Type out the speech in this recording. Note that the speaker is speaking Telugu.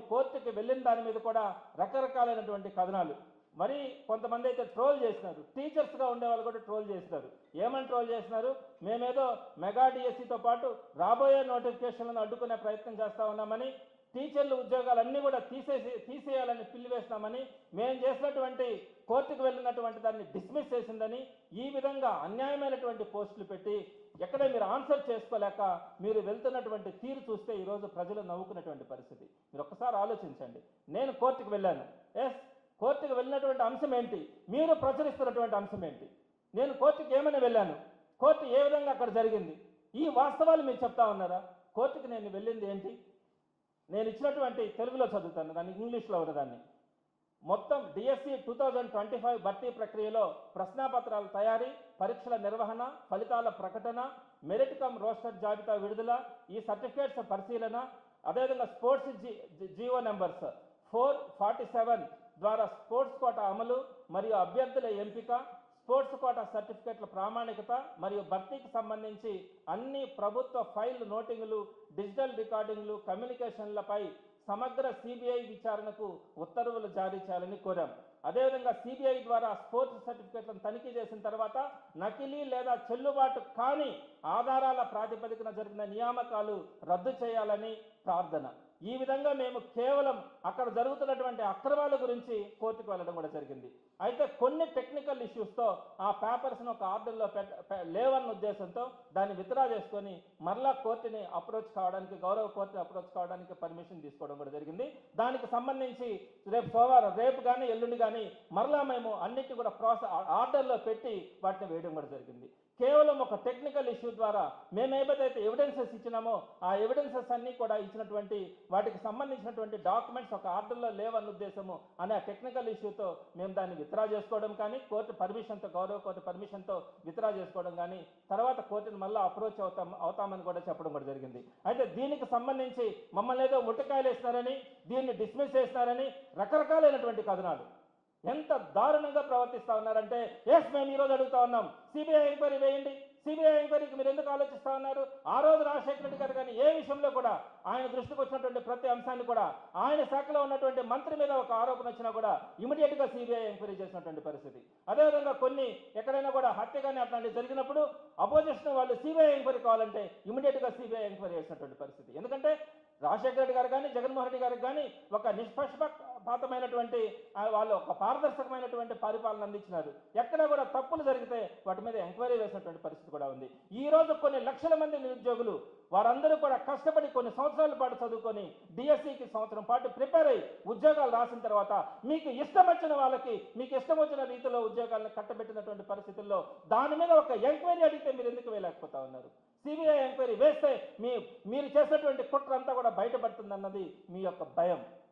కోర్టుకి వెళ్ళిన దాని మీద కూడా రకరకాలైనటువంటి కథనాలు. మరి కొంతమంది అయితే ట్రోల్ చేసినారు, టీచర్స్గా ఉండే వాళ్ళు కూడా ట్రోల్ చేసినారు. ఏమని ట్రోల్ చేసినారు? మేమేదో మెగా డిఎస్సితో పాటు రాబోయే నోటిఫికేషన్లను అడ్డుకునే ప్రయత్నం చేస్తా ఉన్నామని, టీచర్ల ఉద్యోగాలన్నీ కూడా తీసేయాలని పిల్లివేస్తామని, మేము చేసినటువంటి కోర్టుకు వెళ్ళినటువంటి దాన్ని డిస్మిస్ చేసిందని, ఈ విధంగా అన్యాయమైనటువంటి పోస్టులు పెట్టి ఎక్కడ మీరు ఆన్సర్ చేసుకోలేక మీరు వెళ్తున్నటువంటి తీరు చూస్తే ఈరోజు ప్రజలు నవ్వుకున్నటువంటి పరిస్థితి. మీరు ఒక్కసారి ఆలోచించండి. నేను కోర్టుకు వెళ్ళాను. కోర్టుకు వెళ్ళినటువంటి అంశం ఏంటి? మీరు ప్రచురిస్తున్నటువంటి అంశం ఏంటి? నేను కోర్టుకి ఏమని వెళ్ళాను? కోర్టు ఏ విధంగా అక్కడ జరిగింది? ఈ వాస్తవాలు మీరు చెప్తా ఉన్నారా? కోర్టుకి నేను వెళ్ళింది ఏంటి? నేను ఇచ్చినటువంటి తెలుగులో చదువుతాను, దాన్ని ఇంగ్లీష్లో ఉన్నదాన్ని. మొత్తం డిఎస్సి 2025 భర్తీ ప్రక్రియలో ప్రశ్నాపత్రాల తయారీ, పరీక్షల నిర్వహణ, ఫలితాల ప్రకటన, మెరిట్ కమ్ రోస్టర్ జాబితా విడుదల, ఈ సర్టిఫికేట్స్ పరిశీలన, అదేవిధంగా స్పోర్ట్స్ జీవో నెంబర్స్ 447 ద్వారా స్పోర్ట్స్ కోటా అమలు మరియు అభ్యర్థుల ఎంపిక, స్పోర్ట్స్ కోటా సర్టిఫికేట్ల ప్రామాణికత మరియు భర్తీకి సంబంధించి అన్ని ప్రభుత్వ ఫైల్ నోటింగ్లు, డిజిటల్ రికార్డింగ్లు, కమ్యూనికేషన్లపై సమగ్ర సిబిఐ విచారణకు ఉత్తర్వులు జారీ చేయాలని కోరాం. అదేవిధంగా సిబిఐ ద్వారా స్పోర్ట్స్ సర్టిఫికేట్లను తనిఖీ చేసిన తర్వాత నకిలీ లేదా చెల్లుబాటు కాని ఆధారాల ప్రాతిపదికన జరిగిన నియామకాలు రద్దు చేయాలని ప్రార్థన. ఈ విధంగా మేము కేవలం అక్కడ జరుగుతున్నటువంటి అక్రమాల గురించి కోర్టుకు వెళ్ళడం కూడా జరిగింది. అయితే కొన్ని టెక్నికల్ ఇష్యూస్తో ఆ పేపర్స్ను ఒక ఆర్డర్లో లేవన్న ఉద్దేశంతో దాన్ని విత్డ్రా చేసుకొని మరలా కోర్టుని అప్రోచ్ కావడానికి, గౌరవ కోర్టుని అప్రోచ్ కావడానికి పర్మిషన్ తీసుకోవడం కూడా జరిగింది. దానికి సంబంధించి రేపు కానీ ఎల్లుండి కానీ మరలా మేము అన్నిటి కూడా ఆర్డర్లో పెట్టి వాటిని వేయడం కూడా జరిగింది. కేవలం ఒక టెక్నికల్ ఇష్యూ ద్వారా మేము ఏదైతే ఎవిడెన్సెస్ ఇచ్చినామో ఆ ఎవిడెన్సెస్ అన్నీ కూడా ఇచ్చినటువంటి వాటికి సంబంధించినటువంటి డాక్యుమెంట్స్ ఒక ఆర్డర్లో లేవన్న ఉద్దేశము అనే టెక్నికల్ ఇష్యూతో మేము దాన్ని విత్డ్రా చేసుకోవడం కానీ, కోర్టు పర్మిషన్తో, గౌరవ కోర్టు పర్మిషన్తో విత్డ్రా చేసుకోవడం కానీ, తర్వాత కోర్టును మళ్ళీ అప్రోచ్ అవుతామని కూడా చెప్పడం కూడా జరిగింది. అయితే దీనికి సంబంధించి మమ్మల్ని ఏదో ముట్టకాయలు వేసినారని, దీన్ని డిస్మిస్ చేసినారని రకరకాలైనటువంటి కథనాలు. ఎంత దారుణంగా ప్రవర్తిస్తూ ఉన్నారంటే, మేము ఈరోజు అడుగుతా ఉన్నాం, సిబిఐ ఎంక్వైరీ వేయండి. సిబిఐ ఎంక్వైరీకి మీరు ఎందుకు ఆలోచిస్తూ ఉన్నారు? ఆ రోజు రాజశేఖర రెడ్డి గారు కానీ ఏ విషయంలో కూడా ఆయన దృష్టికి వచ్చినటువంటి ప్రతి అంశాన్ని కూడా, ఆయన శాఖలో ఉన్నటువంటి మంత్రి మీద ఒక ఆరోపణ వచ్చినా కూడా ఇమీడియట్గా సిబిఐ ఎంక్వైరీ చేసినటువంటి పరిస్థితి. అదేవిధంగా కొన్ని ఎక్కడైనా కూడా హత్య కానీ అట్లాంటివి జరిగినప్పుడు అపోజిషన్ వాళ్ళు సిబిఐ ఎంక్వైరీ కావాలంటే ఇమీడియట్గా సిబిఐ ఎంక్వైరీ చేసినటువంటి పరిస్థితి. ఎందుకంటే రాజశేఖర రెడ్డి గారు కానీ, జగన్మోహన్ రెడ్డి గారికి కానీ ఒక నిష్పక్షపాతమైనటువంటి వాళ్ళు ఒక పారదర్శకమైనటువంటి పరిపాలన అందించినారు. ఎక్కడ కూడా తప్పులు జరిగితే వాటి మీద ఎంక్వైరీ వేసినటువంటి పరిస్థితి కూడా ఉంది. ఈ రోజు కొన్ని లక్షల మంది నిరుద్యోగులు వారందరూ కూడా కష్టపడి కొన్ని సంవత్సరాల పాటు చదువుకొని డిఎస్సికి సంవత్సరం పాటు ప్రిపేర్ అయ్యి ఉద్యోగాలు రాసిన తర్వాత మీకు ఇష్టం వచ్చిన వాళ్ళకి మీకు ఇష్టం వచ్చిన రీతిలో ఉద్యోగాలను కట్టబెట్టినటువంటి పరిస్థితుల్లో దాని మీద ఒక ఎంక్వైరీ అడిగితే మీరు ఎందుకు వేయలేకపోతా ఉన్నారు? సిబిఐ ఎంక్వైరీ వేస్తే మీరు చేసినటువంటి కుట్ర అంతా కూడా బయటపడుతుందన్నది మీ యొక్క భయం.